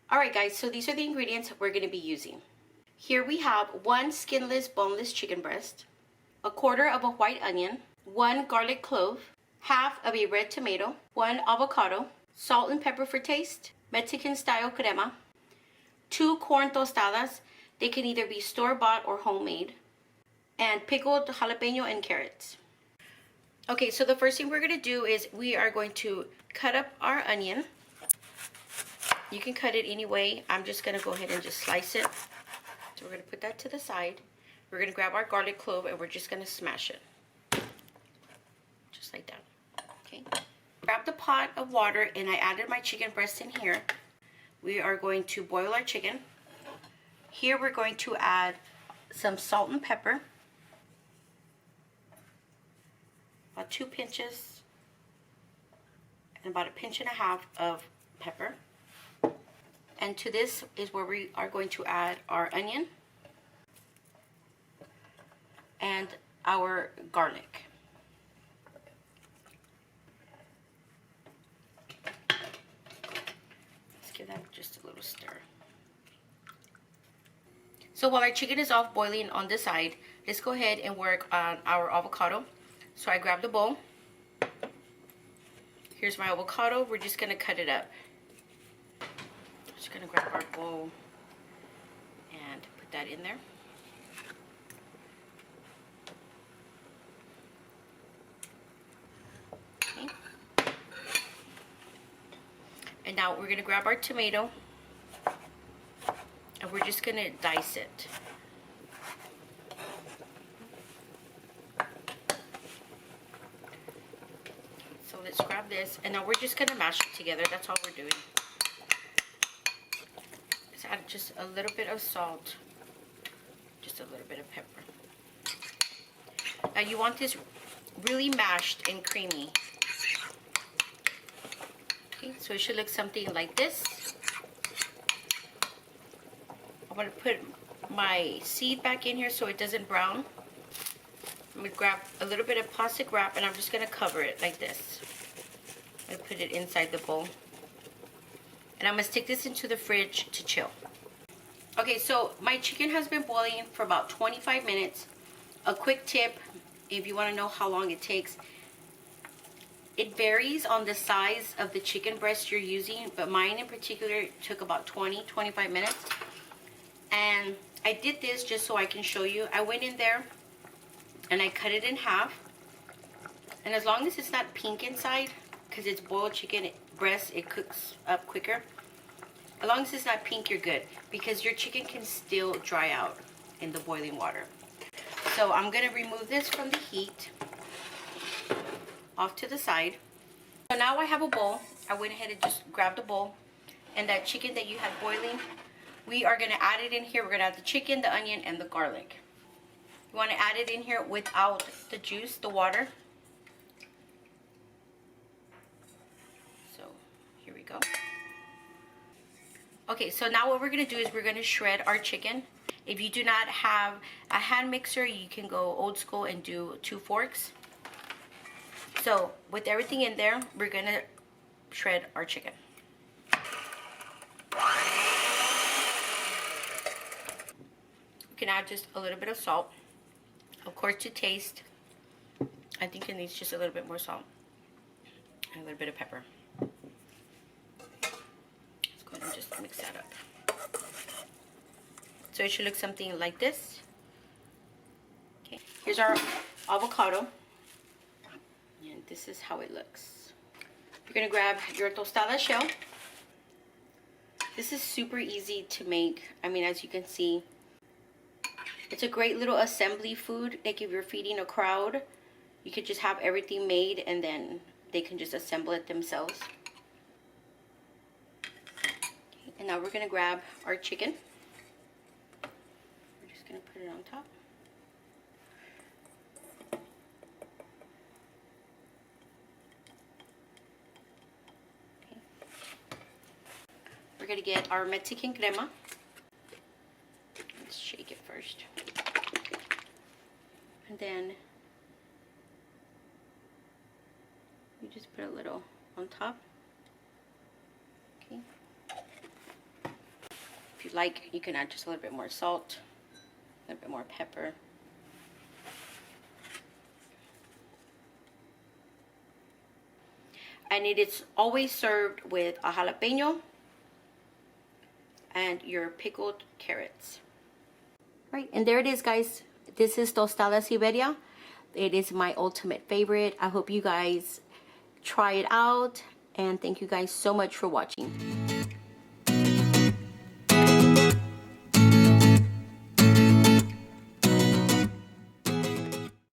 Alright guys, so these are the ingredients we're going to be using. Here we have 1 skinless boneless chicken breast, 1/4 of a white onion, 1 garlic clove, half of a red tomato, 1 avocado, salt and pepper for taste, Mexican style crema, 2 corn tostadas. They can either be store-bought or homemade, and pickled jalapeno and carrots. Okay, so the first thing we're going to do is we are going to cut up our onion. You can cut it any way. I'm just going to go ahead and just slice it. So we're going to put that to the side. We're going to grab our garlic clove and we're just going to smash it. Just like that. Okay. Grab the pot of water and I added my chicken breast in here. We are going to boil our chicken. Here we're going to add some salt and pepper. About 2 pinches. And about 1.5 pinches of pepper. And to this is where we are going to add our onion and our garlic. Let's give that just a little stir. So while our chicken is off boiling on this side, let's go ahead and work on our avocado. So I grabbed a bowl. Here's my avocado. We're just going to cut it up. Just going to grab our bowl and put that in there. Okay. And now we're going to grab our tomato and we're just going to dice it. So let's grab this and now we're just going to mash it together. That's all we're doing. Add just a little bit of salt, just a little bit of pepper. Now you want this really mashed and creamy. Okay, so it should look something like this. I'm going to put my seed back in here so it doesn't brown. I'm going to grab a little bit of plastic wrap and I'm just going to cover it like this. I'm going to put it inside the bowl. And I'm going to stick this into the fridge to chill. Okay, so my chicken has been boiling for about 25 minutes. A quick tip, if you want to know how long it takes. It varies on the size of the chicken breast you're using, but mine in particular took about 20-25 minutes. And I did this just so I can show you. I went in there and I cut it in half. And as long as it's not pink inside, because it's boiled chicken breast, it cooks up quicker. As long as it's not pink, you're good, because your chicken can still dry out in the boiling water. So I'm going to remove this from the heat off to the side. So now I have a bowl. I went ahead and just grabbed a bowl, and that chicken that you had boiling, we are going to add it in here. We're going to add the chicken, the onion, and the garlic. You want to add it in here without the juice, the water. Here we go. Okay, so now what we're going to do is we're going to shred our chicken. If you do not have a hand mixer, you can go old school and do 2 forks. So with everything in there, we're going to shred our chicken. You can add just a little bit of salt. Of course, to taste. I think it needs just a little bit more salt. And a little bit of pepper. Go ahead and just mix that up. So it should look something like this. Okay, here's our avocado. And this is how it looks. You're going to grab your tostada shell. This is super easy to make. I mean, as you can see, it's a great little assembly food. Like if you're feeding a crowd, you could just have everything made and then they can just assemble it themselves. And now we're going to grab our chicken. We're just going to put it on top. Okay. We're going to get our Mexican crema. Let's shake it first. And then you just put a little on top. Okay. If you like, you can add just a little bit more salt, a little bit more pepper. And it is always served with a jalapeno and your pickled carrots. Right, and there it is, guys. This is tostada Siberia. It is my ultimate favorite. I hope you guys try it out, and thank you guys so much for watching.